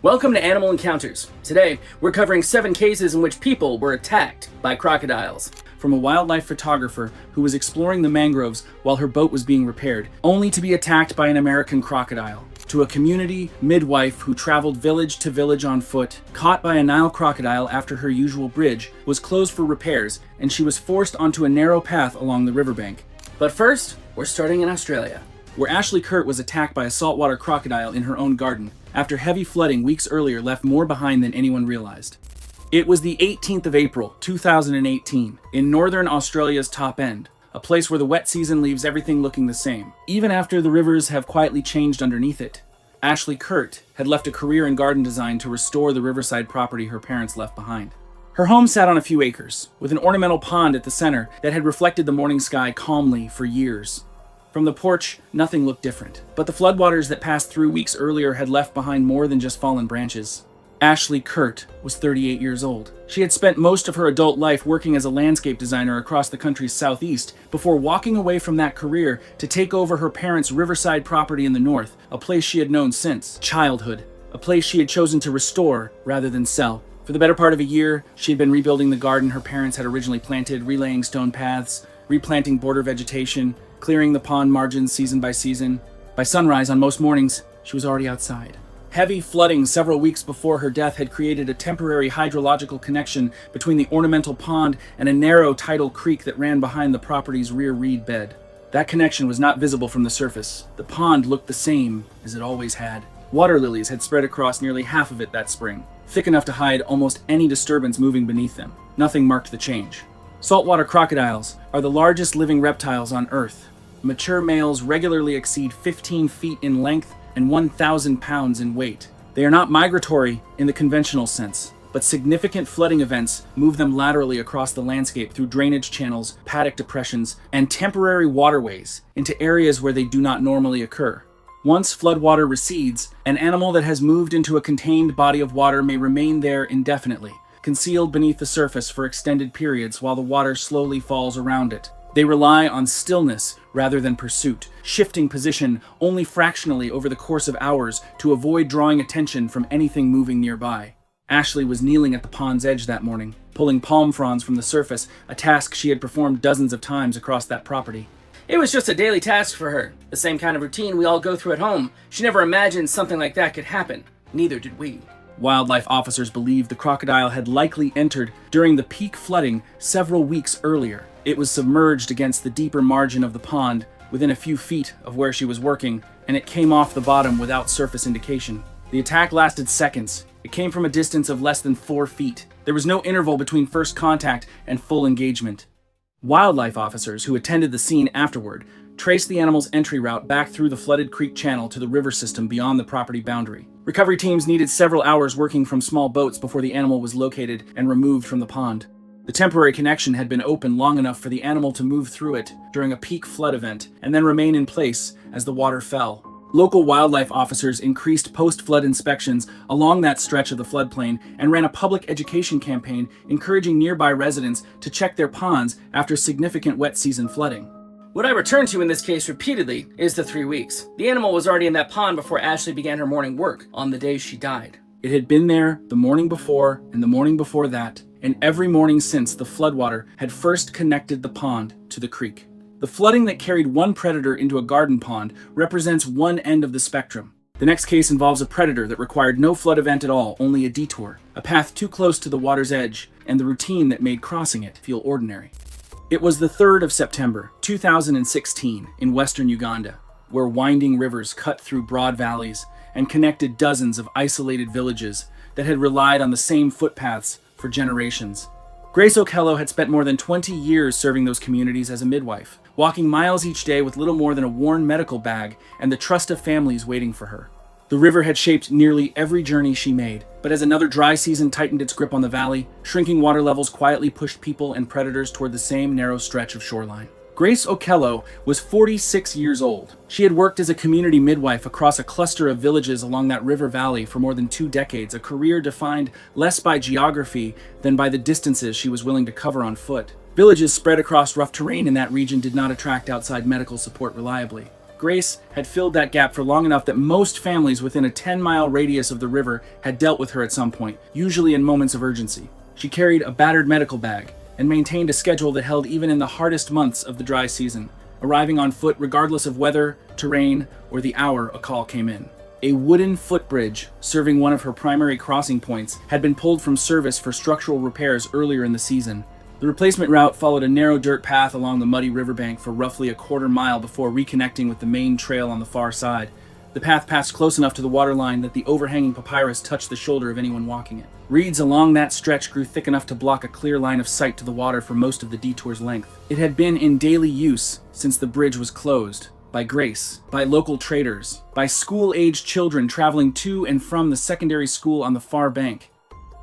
Welcome to Animal Encounters. Today, we're covering 7 cases in which people were attacked by crocodiles. From a wildlife photographer who was exploring the mangroves while her boat was being repaired, only to be attacked by an American crocodile, to a community midwife who traveled village to village on foot, caught by a Nile crocodile after her usual bridge was closed for repairs, and she was forced onto a narrow path along the riverbank. But first, we're starting in Australia, where Ashley Kurt was attacked by a saltwater crocodile in her own garden, after heavy flooding weeks earlier left more behind than anyone realized. It was the 18th of April, 2018, in northern Australia's top end, a place where the wet season leaves everything looking the same, even after the rivers have quietly changed underneath it. Ashley Kurt had left a career in garden design to restore the riverside property her parents left behind. Her home sat on a few acres, with an ornamental pond at the center that had reflected the morning sky calmly for years. From the porch, nothing looked different, but the floodwaters that passed through weeks earlier had left behind more than just fallen branches. Ashley Kurt was 38 years old. She had spent most of her adult life working as a landscape designer across the country's southeast before walking away from that career to take over her parents' riverside property in the north, a place she had known since childhood, a place she had chosen to restore rather than sell. For the better part of a year, she had been rebuilding the garden her parents had originally planted, relaying stone paths, replanting border vegetation, clearing the pond margins season by season. By sunrise on most mornings, she was already outside. Heavy flooding several weeks before her death had created a temporary hydrological connection between the ornamental pond and a narrow tidal creek that ran behind the property's rear reed bed. That connection was not visible from the surface. The pond looked the same as it always had. Water lilies had spread across nearly half of it that spring, thick enough to hide almost any disturbance moving beneath them. Nothing marked the change. Saltwater crocodiles are the largest living reptiles on Earth. Mature males regularly exceed 15 feet in length and 1,000 pounds in weight. They are not migratory in the conventional sense, but significant flooding events move them laterally across the landscape through drainage channels, paddock depressions, and temporary waterways into areas where they do not normally occur. Once floodwater recedes, an animal that has moved into a contained body of water may remain there indefinitely, concealed beneath the surface for extended periods while the water slowly falls around it. They rely on stillness rather than pursuit, shifting position only fractionally over the course of hours to avoid drawing attention from anything moving nearby. Ashley was kneeling at the pond's edge that morning, pulling palm fronds from the surface, a task she had performed dozens of times across that property. It was just a daily task for her, the same kind of routine we all go through at home. She never imagined something like that could happen. Neither did we. Wildlife officers believed the crocodile had likely entered during the peak flooding several weeks earlier. It was submerged against the deeper margin of the pond within a few feet of where she was working, and it came off the bottom without surface indication. The attack lasted seconds. It came from a distance of less than 4 feet. There was no interval between first contact and full engagement. Wildlife officers who attended the scene afterward traced the animal's entry route back through the flooded creek channel to the river system beyond the property boundary. Recovery teams needed several hours working from small boats before the animal was located and removed from the pond. The temporary connection had been open long enough for the animal to move through it during a peak flood event and then remain in place as the water fell. Local wildlife officers increased post-flood inspections along that stretch of the floodplain and ran a public education campaign encouraging nearby residents to check their ponds after significant wet season flooding. What I return to in this case repeatedly is the 3 weeks. The animal was already in that pond before Ashley began her morning work on the day she died. It had been there the morning before and the morning before that, and every morning since the floodwater had first connected the pond to the creek. The flooding that carried one predator into a garden pond represents one end of the spectrum. The next case involves a predator that required no flood event at all, only a detour, a path too close to the water's edge, and the routine that made crossing it feel ordinary. It was the 3rd of September, 2016, in western Uganda, where winding rivers cut through broad valleys and connected dozens of isolated villages that had relied on the same footpaths for generations. Grace Okello had spent more than 20 years serving those communities as a midwife, walking miles each day with little more than a worn medical bag and the trust of families waiting for her. The river had shaped nearly every journey she made, but as another dry season tightened its grip on the valley, shrinking water levels quietly pushed people and predators toward the same narrow stretch of shoreline. Grace Okello was 46 years old. She had worked as a community midwife across a cluster of villages along that river valley for more than 2 decades, a career defined less by geography than by the distances she was willing to cover on foot. Villages spread across rough terrain in that region did not attract outside medical support reliably. Grace had filled that gap for long enough that most families within a 10-mile radius of the river had dealt with her at some point, usually in moments of urgency. She carried a battered medical bag and maintained a schedule that held even in the hardest months of the dry season, arriving on foot regardless of weather, terrain, or the hour a call came in. A wooden footbridge serving one of her primary crossing points had been pulled from service for structural repairs earlier in the season. The replacement route followed a narrow dirt path along the muddy riverbank for roughly a quarter mile before reconnecting with the main trail on the far side. The path passed close enough to the waterline that the overhanging papyrus touched the shoulder of anyone walking it. Reeds along that stretch grew thick enough to block a clear line of sight to the water for most of the detour's length. It had been in daily use since the bridge was closed. By Grace, by local traders, by school-aged children traveling to and from the secondary school on the far bank.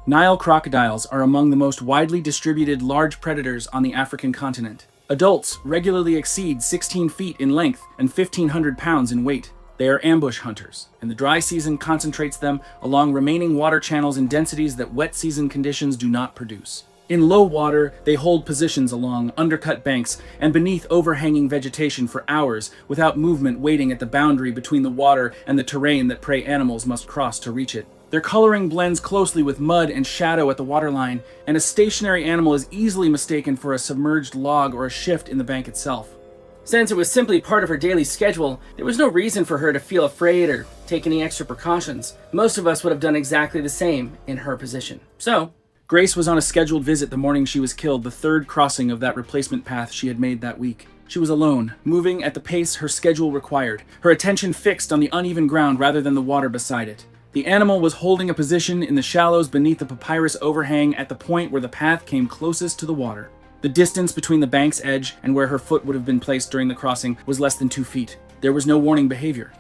Nile crocodiles are among the most widely distributed large predators on the African continent. Adults regularly exceed 16 feet in length and 1,500 pounds in weight. They are ambush hunters, and the dry season concentrates them along remaining water channels in densities that wet season conditions do not produce. In low water, they hold positions along undercut banks and beneath overhanging vegetation for hours without movement, waiting at the boundary between the water and the terrain that prey animals must cross to reach it. Their coloring blends closely with mud and shadow at the waterline, and a stationary animal is easily mistaken for a submerged log or a shift in the bank itself. Since it was simply part of her daily schedule, there was no reason for her to feel afraid or take any extra precautions. Most of us would have done exactly the same in her position. So, Grace was on a scheduled visit the morning she was killed, the third crossing of that replacement path she had made that week. She was alone, moving at the pace her schedule required, her attention fixed on the uneven ground rather than the water beside it. The animal was holding a position in the shallows beneath the papyrus overhang at the point where the path came closest to the water. The distance between the bank's edge and where her foot would have been placed during the crossing was less than 2 feet. There was no warning behavior.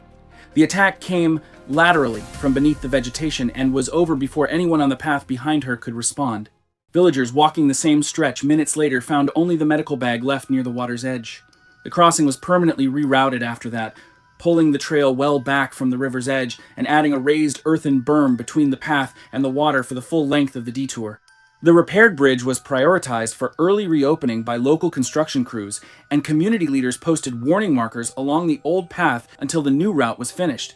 The attack came laterally from beneath the vegetation and was over before anyone on the path behind her could respond. Villagers walking the same stretch minutes later found only the medical bag left near the water's edge. The crossing was permanently rerouted after that, pulling the trail well back from the river's edge and adding a raised earthen berm between the path and the water for the full length of the detour. The repaired bridge was prioritized for early reopening by local construction crews, and community leaders posted warning markers along the old path until the new route was finished.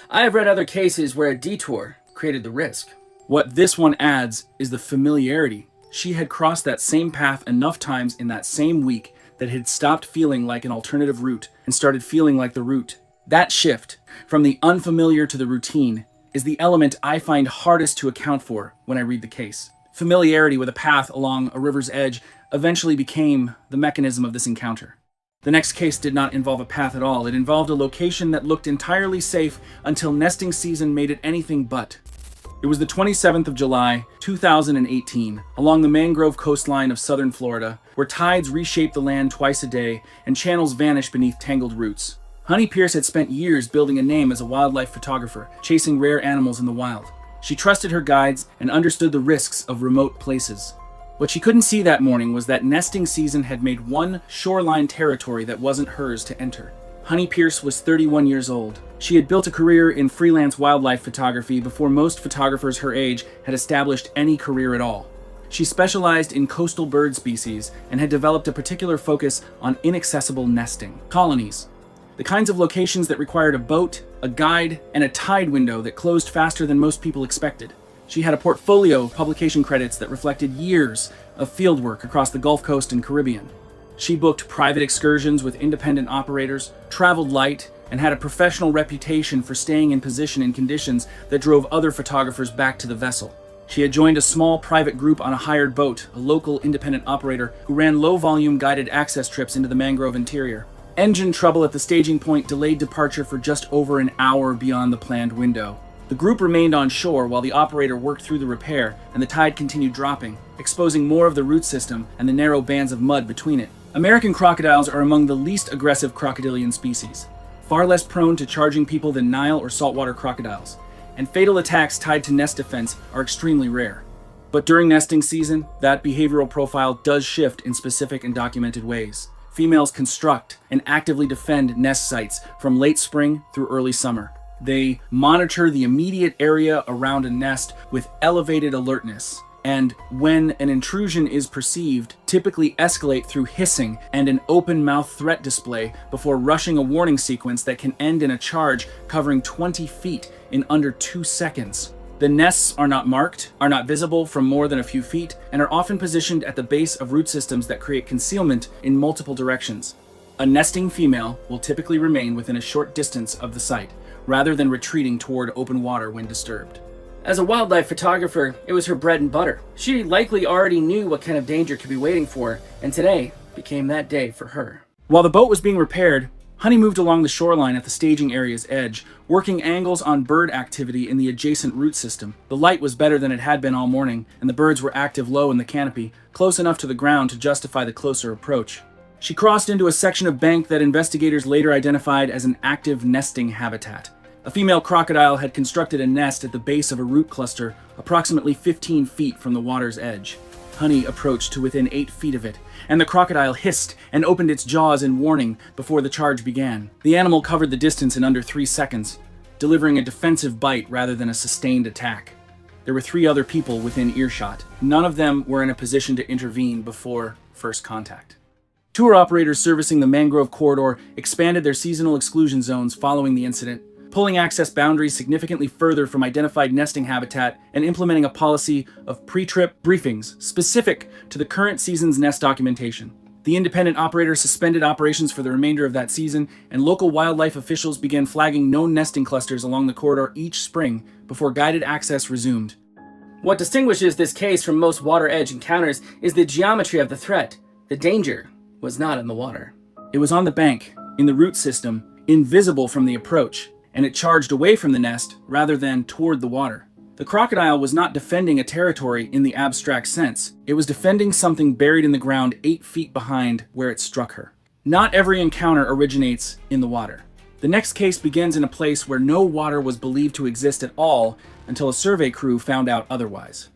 I have read other cases where a detour created the risk. What this one adds is the familiarity. She had crossed that same path enough times in that same week that it had stopped feeling like an alternative route and started feeling like the route. That shift, from the unfamiliar to the routine, is the element I find hardest to account for when I read the case. Familiarity with a path along a river's edge eventually became the mechanism of this encounter. The next case did not involve a path at all. It involved a location that looked entirely safe until nesting season made it anything but. It was the 27th of July, 2018, along the mangrove coastline of southern Florida, where tides reshape the land twice a day and channels vanish beneath tangled roots. Honey Pierce had spent years building a name as a wildlife photographer, chasing rare animals in the wild. She trusted her guides and understood the risks of remote places. What she couldn't see that morning was that nesting season had made one shoreline territory that wasn't hers to enter. Honey Pierce was 31 years old. She had built a career in freelance wildlife photography before most photographers her age had established any career at all. She specialized in coastal bird species and had developed a particular focus on inaccessible nesting colonies. The kinds of locations that required a boat, a guide, and a tide window that closed faster than most people expected. She had a portfolio of publication credits that reflected years of fieldwork across the Gulf Coast and Caribbean. She booked private excursions with independent operators, traveled light, and had a professional reputation for staying in position in conditions that drove other photographers back to the vessel. She had joined a small private group on a hired boat, a local independent operator who ran low-volume guided access trips into the mangrove interior. Engine trouble at the staging point delayed departure for just over an hour beyond the planned window. The group remained on shore while the operator worked through the repair, and the tide continued dropping, exposing more of the root system and the narrow bands of mud between it. American crocodiles are among the least aggressive crocodilian species, far less prone to charging people than Nile or saltwater crocodiles, and fatal attacks tied to nest defense are extremely rare. But during nesting season, that behavioral profile does shift in specific and documented ways. Females construct and actively defend nest sites from late spring through early summer. They monitor the immediate area around a nest with elevated alertness, and when an intrusion is perceived, typically escalate through hissing and an open mouth threat display before rushing a warning sequence that can end in a charge covering 20 feet in under 2 seconds. The nests are not marked, are not visible from more than a few feet, and are often positioned at the base of root systems that create concealment in multiple directions. A nesting female will typically remain within a short distance of the site, rather than retreating toward open water when disturbed. As a wildlife photographer, it was her bread and butter. She likely already knew what kind of danger could be waiting for, and today became that day for her. While the boat was being repaired, Honey moved along the shoreline at the staging area's edge, working angles on bird activity in the adjacent root system. The light was better than it had been all morning, and the birds were active low in the canopy, close enough to the ground to justify the closer approach. She crossed into a section of bank that investigators later identified as an active nesting habitat. A female crocodile had constructed a nest at the base of a root cluster, approximately 15 feet from the water's edge. Honey approached to within 8 feet of it, and the crocodile hissed and opened its jaws in warning before the charge began. The animal covered the distance in under 3 seconds, delivering a defensive bite rather than a sustained attack. There were 3 other people within earshot. None of them were in a position to intervene before first contact. Tour operators servicing the mangrove corridor expanded their seasonal exclusion zones following the incident, pulling access boundaries significantly further from identified nesting habitat and implementing a policy of pre-trip briefings specific to the current season's nest documentation. The independent operator suspended operations for the remainder of that season, and local wildlife officials began flagging known nesting clusters along the corridor each spring before guided access resumed. What distinguishes this case from most water edge encounters is the geometry of the threat. The danger was not in the water. It was on the bank, in the root system, invisible from the approach, and it charged away from the nest rather than toward the water. The crocodile was not defending a territory in the abstract sense. It was defending something buried in the ground 8 feet behind where it struck her. Not every encounter originates in the water. The next case begins in a place where no water was believed to exist at all until a survey crew found out otherwise.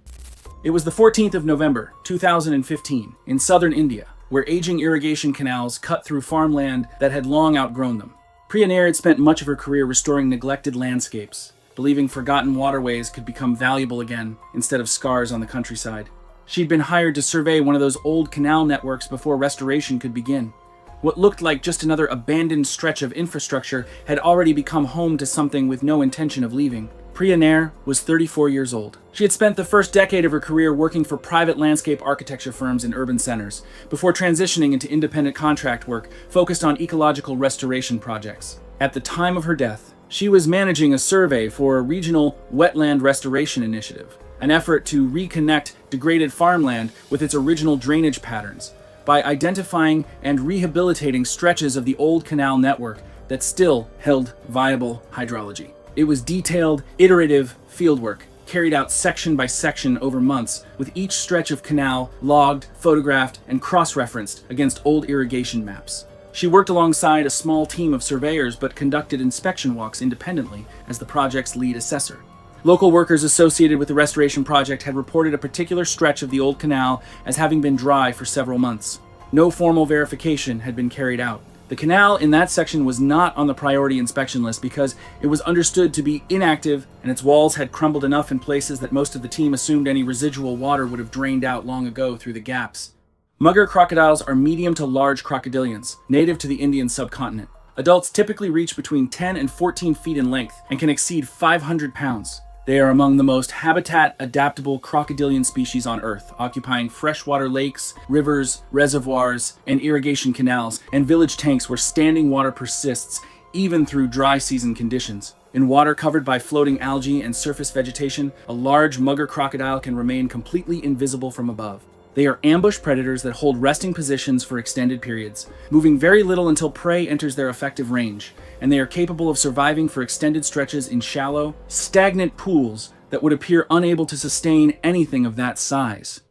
It was the 14th of November, 2015, in southern India, where aging irrigation canals cut through farmland that had long outgrown them. Priya Nair had spent much of her career restoring neglected landscapes, believing forgotten waterways could become valuable again instead of scars on the countryside. She'd been hired to survey one of those old canal networks before restoration could begin. What looked like just another abandoned stretch of infrastructure had already become home to something with no intention of leaving. Priya Nair was 34 years old. She had spent the first decade of her career working for private landscape architecture firms in urban centers, before transitioning into independent contract work focused on ecological restoration projects. At the time of her death, she was managing a survey for a regional wetland restoration initiative, an effort to reconnect degraded farmland with its original drainage patterns by identifying and rehabilitating stretches of the old canal network that still held viable hydrology. It was detailed, iterative fieldwork, carried out section by section over months, with each stretch of canal logged, photographed, and cross-referenced against old irrigation maps. She worked alongside a small team of surveyors but conducted inspection walks independently as the project's lead assessor. Local workers associated with the restoration project had reported a particular stretch of the old canal as having been dry for several months. No formal verification had been carried out. The canal in that section was not on the priority inspection list because it was understood to be inactive and its walls had crumbled enough in places that most of the team assumed any residual water would have drained out long ago through the gaps. Mugger crocodiles are medium to large crocodilians, native to the Indian subcontinent. Adults typically reach between 10 and 14 feet in length and can exceed 500 pounds. They are among the most habitat-adaptable crocodilian species on Earth, occupying freshwater lakes, rivers, reservoirs, and irrigation canals, and village tanks where standing water persists even through dry season conditions. In water covered by floating algae and surface vegetation, a large mugger crocodile can remain completely invisible from above. They are ambush predators that hold resting positions for extended periods, moving very little until prey enters their effective range, and they are capable of surviving for extended stretches in shallow, stagnant pools that would appear unable to sustain anything of that size.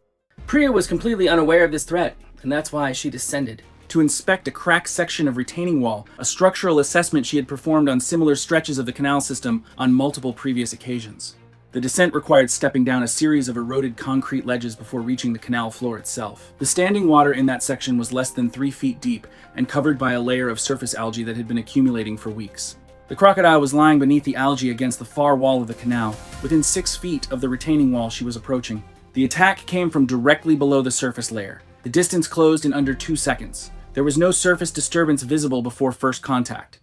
Priya was completely unaware of this threat, and that's why she descended. To inspect a cracked section of retaining wall, a structural assessment she had performed on similar stretches of the canal system on multiple previous occasions. The descent required stepping down a series of eroded concrete ledges before reaching the canal floor itself. The standing water in that section was less than 3 feet deep and covered by a layer of surface algae that had been accumulating for weeks. The crocodile was lying beneath the algae against the far wall of the canal, within 6 feet of the retaining wall she was approaching. The attack came from directly below the surface layer. The distance closed in under 2 seconds. There was no surface disturbance visible before first contact.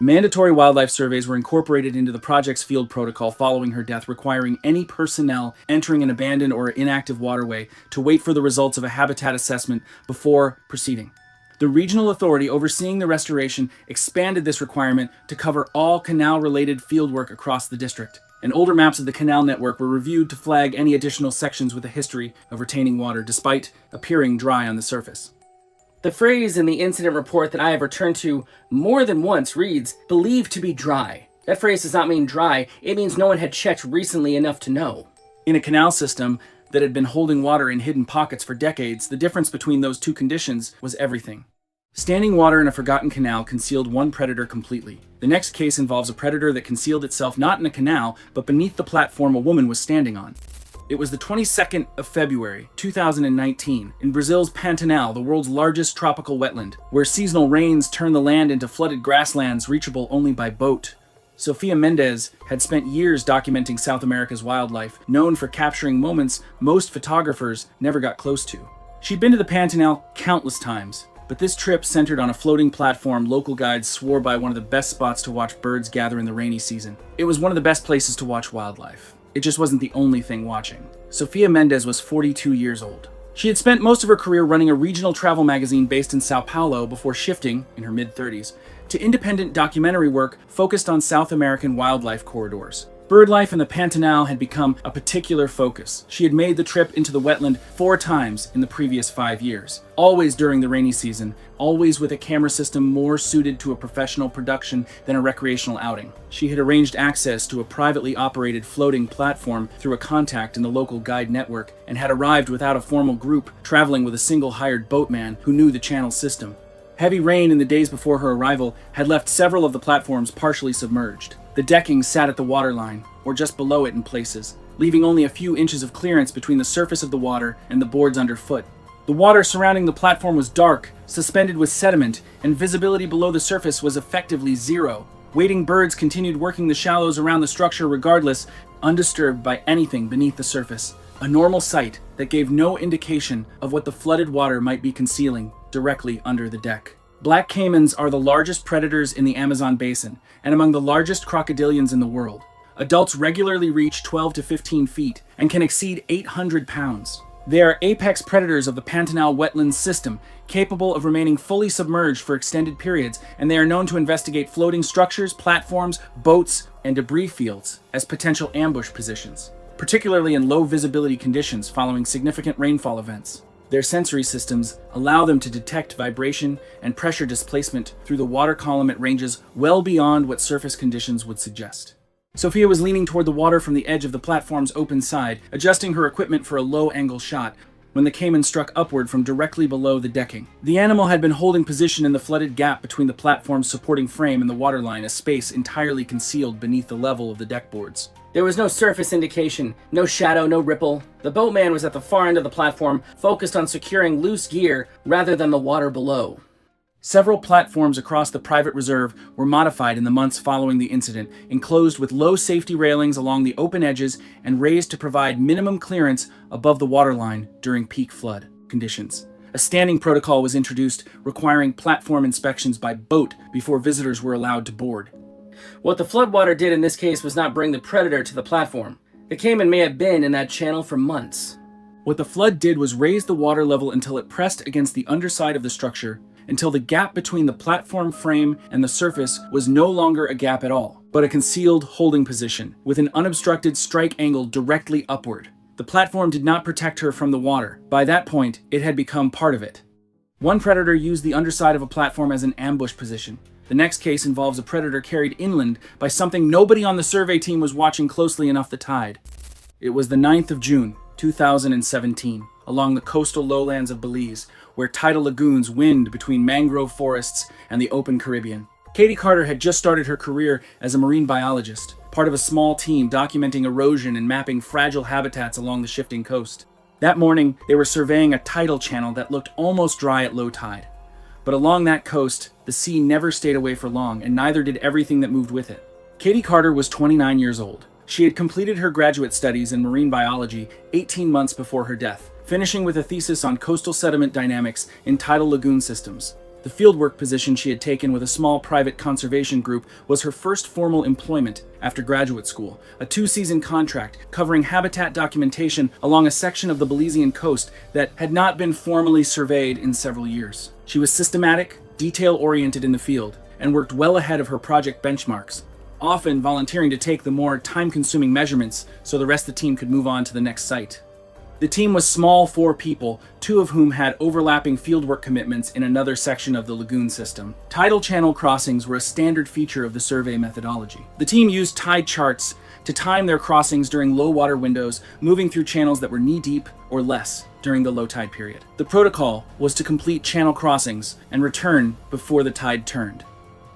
Mandatory wildlife surveys were incorporated into the project's field protocol following her death, requiring any personnel entering an abandoned or inactive waterway to wait for the results of a habitat assessment before proceeding. The regional authority overseeing the restoration expanded this requirement to cover all canal-related fieldwork across the district, and older maps of the canal network were reviewed to flag any additional sections with a history of retaining water, despite appearing dry on the surface. The phrase in the incident report that I have returned to more than once reads, "believed to be dry." That phrase does not mean dry, it means no one had checked recently enough to know. In a canal system that had been holding water in hidden pockets for decades, the difference between those two conditions was everything. Standing water in a forgotten canal concealed one predator completely. The next case involves a predator that concealed itself not in a canal, but beneath the platform a woman was standing on. It was the 22nd of February, 2019, in Brazil's Pantanal, the world's largest tropical wetland, where seasonal rains turn the land into flooded grasslands reachable only by boat. Sofia Mendes had spent years documenting South America's wildlife, known for capturing moments most photographers never got close to. She'd been to the Pantanal countless times, but this trip centered on a floating platform local guides swore by one of the best spots to watch birds gather in the rainy season. It was one of the best places to watch wildlife. It just wasn't the only thing watching. Sofia Mendes was 42 years old. She had spent most of her career running a regional travel magazine based in Sao Paulo before shifting, in her mid-30s, to independent documentary work focused on South American wildlife corridors. Bird life in the Pantanal had become a particular focus. She had made the trip into the wetland 4 times in the previous 5 years, always during the rainy season, always with a camera system more suited to a professional production than a recreational outing. She had arranged access to a privately operated floating platform through a contact in the local guide network and had arrived without a formal group, traveling with a single hired boatman who knew the channel system. Heavy rain in the days before her arrival had left several of the platforms partially submerged. The decking sat at the waterline, or just below it in places, leaving only a few inches of clearance between the surface of the water and the boards underfoot. The water surrounding the platform was dark, suspended with sediment, and visibility below the surface was effectively zero. Wading birds continued working the shallows around the structure regardless, undisturbed by anything beneath the surface. A normal sight that gave no indication of what the flooded water might be concealing directly under the deck. Black caimans are the largest predators in the Amazon basin and among the largest crocodilians in the world. Adults regularly reach 12 to 15 feet and can exceed 800 pounds. They are apex predators of the Pantanal wetlands system, capable of remaining fully submerged for extended periods, and they are known to investigate floating structures, platforms, boats, and debris fields as potential ambush positions, particularly in low visibility conditions following significant rainfall events. Their sensory systems allow them to detect vibration and pressure displacement through the water column at ranges well beyond what surface conditions would suggest. Sophia was leaning toward the water from the edge of the platform's open side, adjusting her equipment for a low-angle shot, when the caiman struck upward from directly below the decking. The animal had been holding position in the flooded gap between the platform's supporting frame and the waterline, a space entirely concealed beneath the level of the deck boards. There was no surface indication, no shadow, no ripple. The boatman was at the far end of the platform, focused on securing loose gear rather than the water below. Several platforms across the private reserve were modified in the months following the incident, enclosed with low safety railings along the open edges and raised to provide minimum clearance above the waterline during peak flood conditions. A standing protocol was introduced requiring platform inspections by boat before visitors were allowed to board. What the floodwater did in this case was not bring the predator to the platform. The caiman may have been in that channel for months. What the flood did was raise the water level until it pressed against the underside of the structure, until the gap between the platform frame and the surface was no longer a gap at all, but a concealed holding position, with an unobstructed strike angle directly upward. The platform did not protect her from the water. By that point, it had become part of it. One predator used the underside of a platform as an ambush position. The next case involves a predator carried inland by something nobody on the survey team was watching closely enough to tide. It was the 9th of June, 2017, along the coastal lowlands of Belize, where tidal lagoons wind between mangrove forests and the open Caribbean. Katie Carter had just started her career as a marine biologist, part of a small team documenting erosion and mapping fragile habitats along the shifting coast. That morning, they were surveying a tidal channel that looked almost dry at low tide. But along that coast, the sea never stayed away for long, and neither did everything that moved with it. Katie Carter was 29 years old, She had completed her graduate studies in marine biology 18 months before her death, finishing with a thesis on coastal sediment dynamics in tidal lagoon systems. The fieldwork position she had taken with a small private conservation group was her first formal employment after graduate school, a 2-season contract covering habitat documentation along a section of the Belizean coast that had not been formally surveyed in several years. She was systematic, detail-oriented in the field, and worked well ahead of her project benchmarks, often volunteering to take the more time-consuming measurements so the rest of the team could move on to the next site. The team was small, 4 people, 2 of whom had overlapping fieldwork commitments in another section of the lagoon system. Tidal channel crossings were a standard feature of the survey methodology. The team used tide charts to time their crossings during low water windows, moving through channels that were knee-deep or less during the low tide period. The protocol was to complete channel crossings and return before the tide turned.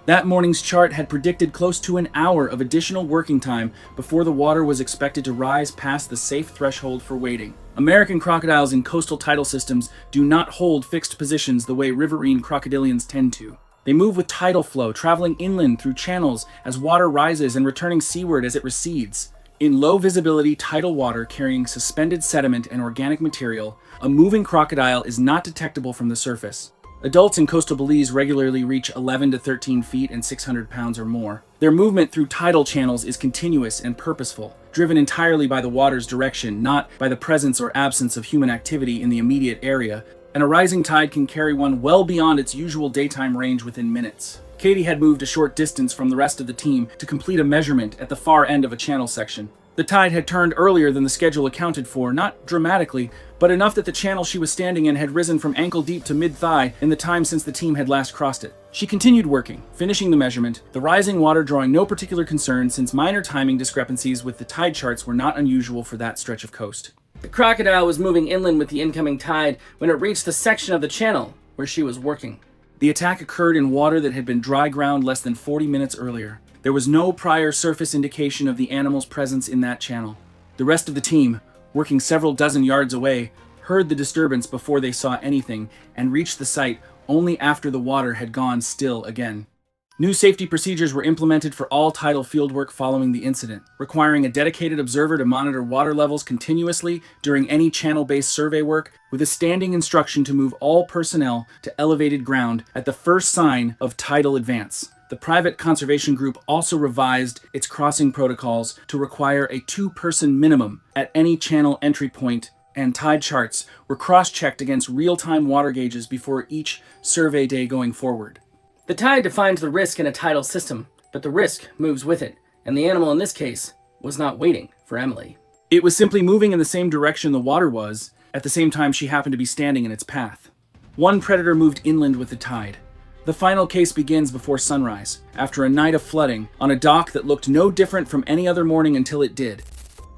That morning's chart had predicted close to an hour of additional working time before the water was expected to rise past the safe threshold for wading. American crocodiles in coastal tidal systems do not hold fixed positions the way riverine crocodilians tend to. They move with tidal flow, traveling inland through channels as water rises and returning seaward as it recedes. In low visibility tidal water carrying suspended sediment and organic material, a moving crocodile is not detectable from the surface. Adults in coastal Belize regularly reach 11 to 13 feet and 600 pounds or more. Their movement through tidal channels is continuous and purposeful, driven entirely by the water's direction, not by the presence or absence of human activity in the immediate area, and a rising tide can carry one well beyond its usual daytime range within minutes. Katie had moved a short distance from the rest of the team to complete a measurement at the far end of a channel section. The tide had turned earlier than the schedule accounted for, not dramatically, but enough that the channel she was standing in had risen from ankle deep to mid-thigh in the time since the team had last crossed it. She continued working, finishing the measurement, the rising water drawing no particular concern since minor timing discrepancies with the tide charts were not unusual for that stretch of coast. The crocodile was moving inland with the incoming tide when it reached the section of the channel where she was working. The attack occurred in water that had been dry ground less than 40 minutes earlier. There was no prior surface indication of the animal's presence in that channel. The rest of the team, working several dozen yards away, heard the disturbance before they saw anything and reached the site only after the water had gone still again. New safety procedures were implemented for all tidal fieldwork following the incident, requiring a dedicated observer to monitor water levels continuously during any channel-based survey work, with a standing instruction to move all personnel to elevated ground at the first sign of tidal advance. The private conservation group also revised its crossing protocols to require a 2-person minimum at any channel entry point, and tide charts were cross-checked against real-time water gauges before each survey day going forward. The tide defines the risk in a tidal system, but the risk moves with it, and the animal in this case was not waiting for Emily. It was simply moving in the same direction the water was, at the same time she happened to be standing in its path. One predator moved inland with the tide. The final case begins before sunrise, after a night of flooding, on a dock that looked no different from any other morning until it did.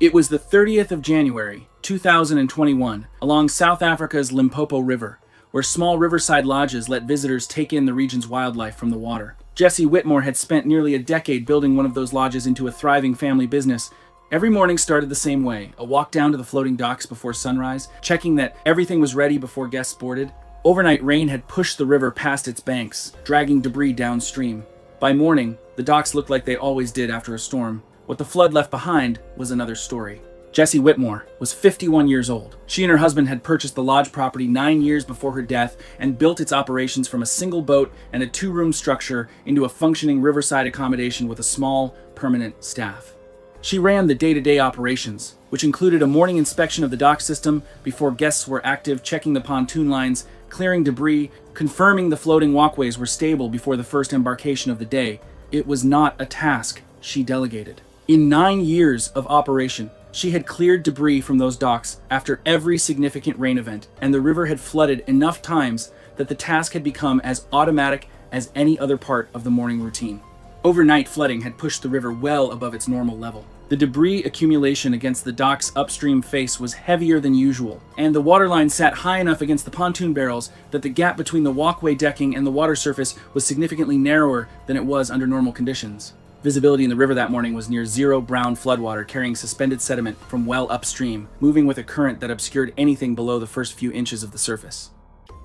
It was the 30th of January, 2021, along South Africa's Limpopo River, where small riverside lodges let visitors take in the region's wildlife from the water. Jesse Whitmore had spent nearly a decade building one of those lodges into a thriving family business. Every morning started the same way, a walk down to the floating docks before sunrise, checking that everything was ready before guests boarded. Overnight rain had pushed the river past its banks, dragging debris downstream. By morning, the docks looked like they always did after a storm. What the flood left behind was another story. Jessie Whitmore was 51 years old. She and her husband had purchased the lodge property 9 years before her death and built its operations from a single boat and a 2-room structure into a functioning riverside accommodation with a small, permanent staff. She ran the day-to-day operations, which included a morning inspection of the dock system before guests were active, checking the pontoon lines, clearing debris, confirming the floating walkways were stable before the first embarkation of the day. It was not a task she delegated. In 9 years of operation, she had cleared debris from those docks after every significant rain event, and the river had flooded enough times that the task had become as automatic as any other part of the morning routine. Overnight flooding had pushed the river well above its normal level. The debris accumulation against the dock's upstream face was heavier than usual, and the waterline sat high enough against the pontoon barrels that the gap between the walkway decking and the water surface was significantly narrower than it was under normal conditions. Visibility in the river that morning was near zero brown floodwater carrying suspended sediment from well upstream, moving with a current that obscured anything below the first few inches of the surface.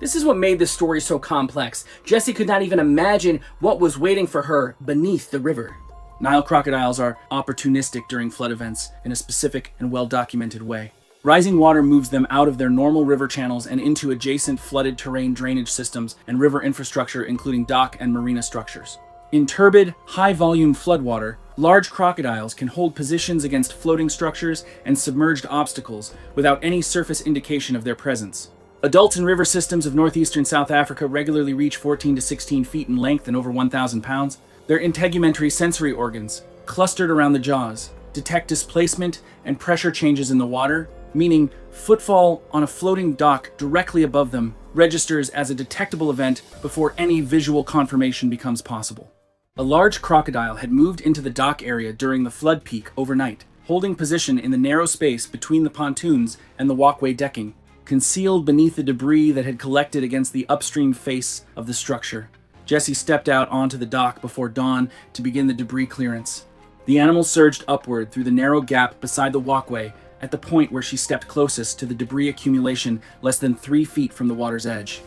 This is what made this story so complex. Jessie could not even imagine what was waiting for her beneath the river. Nile crocodiles are opportunistic during flood events in a specific and well-documented way. Rising water moves them out of their normal river channels and into adjacent flooded terrain drainage systems and river infrastructure, including dock and marina structures. In turbid, high-volume floodwater, large crocodiles can hold positions against floating structures and submerged obstacles without any surface indication of their presence. Adults in river systems of northeastern South Africa regularly reach 14 to 16 feet in length and over 1,000 pounds. Their integumentary sensory organs, clustered around the jaws, detect displacement and pressure changes in the water, meaning footfall on a floating dock directly above them registers as a detectable event before any visual confirmation becomes possible. A large crocodile had moved into the dock area during the flood peak overnight, holding position in the narrow space between the pontoons and the walkway decking, concealed beneath the debris that had collected against the upstream face of the structure. Jesse stepped out onto the dock before dawn to begin the debris clearance. The animal surged upward through the narrow gap beside the walkway at the point where she stepped closest to the debris accumulation less than 3 feet from the water's edge.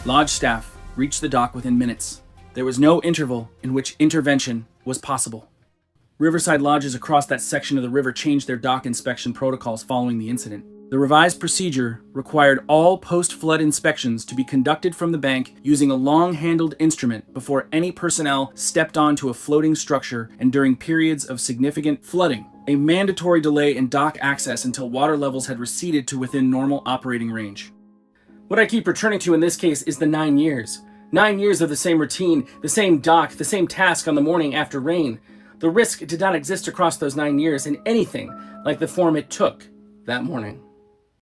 Lodge staff reached the dock within minutes. There was no interval in which intervention was possible. Riverside lodges across that section of the river changed their dock inspection protocols following the incident. The revised procedure required all post-flood inspections to be conducted from the bank using a long-handled instrument before any personnel stepped onto a floating structure and during periods of significant flooding, a mandatory delay in dock access until water levels had receded to within normal operating range. What I keep returning to in this case is the 9 years. 9 years of the same routine, the same dock, the same task on the morning after rain. The risk did not exist across those 9 years in anything like the form it took that morning.